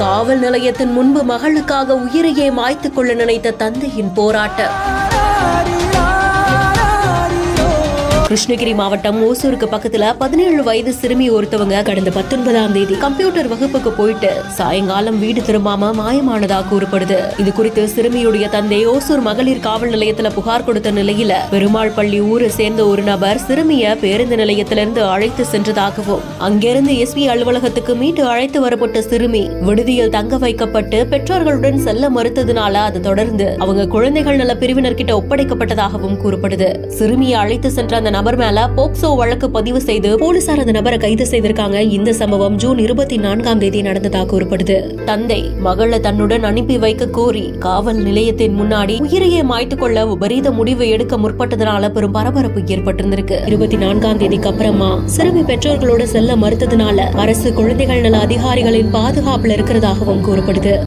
காவல் நிலையத்தின் முன்பு மகளுக்காக உயிரையே மாய்த்துக் கொள்ள நினைத்த தந்தையின் போராட்டம். கிருஷ்ணகிரி மாவட்டம் ஓசூருக்கு பக்கத்துல 17 வயது சிறுமி ஒருத்தவங்க கடந்த 19ஆம் தேதி கம்ப்யூட்டர் வகுப்புக்கு போயிட்டு சாயங்காலம் வீடு திரும்பாம மாயமானதா கூறப்படுது. இது குறித்து சிறுமியுடைய தந்தை ஓசூர் மகளிர் காவல் நிலையத்துல புகார் கொடுத்த நிலையில பெருமாள் பள்ளி ஊரை சேர்ந்த ஒரு நபர் சிறுமிய பேருந்து நிலையத்திலிருந்து அழைத்து சென்றதாகவும் அங்கிருந்து எஸ்பி அலுவலகத்துக்கு மீட்டு அழைத்து வரப்பட்ட சிறுமி விடுதியில் தங்க வைக்கப்பட்டு பெற்றோர்களுடன் செல்ல மறுத்ததுனால அதை தொடர்ந்து அவங்க குழந்தைகள் நல பிரிவினர்கிட்ட ஒப்படைக்கப்பட்டதாகவும் கூறப்படுது. சிறுமியை அழைத்து சென்ற அந்த நபர் மேல போக்சோ வழக்கு பதிவு செய்து போலீசார் அந்த நபரை கைது செய்திருக்காங்க. இந்த சம்பவம் ஜூன் 24ஆம் தேதி நடந்ததாக கூறப்படுது. தந்தை மகளை தன்னுடன் அனுப்பி வைக்க கோரி காவல் நிலையத்தின் முன்னாடி உயிரையே மாய்த்துக் கொள்ள விபரீத முடிவு எடுக்க முற்பட்டதனால பெரும் பரபரப்பு ஏற்பட்டிருந்திருக்கு. 24ஆம் தேதிக்கு அப்புறமா சிறுமி பெற்றோர்களோட செல்ல மறுத்ததுனால அரசு குழந்தைகள் நல அதிகாரிகளின் பாதுகாப்புல இருக்கிறதாகவும் கூறப்படுது.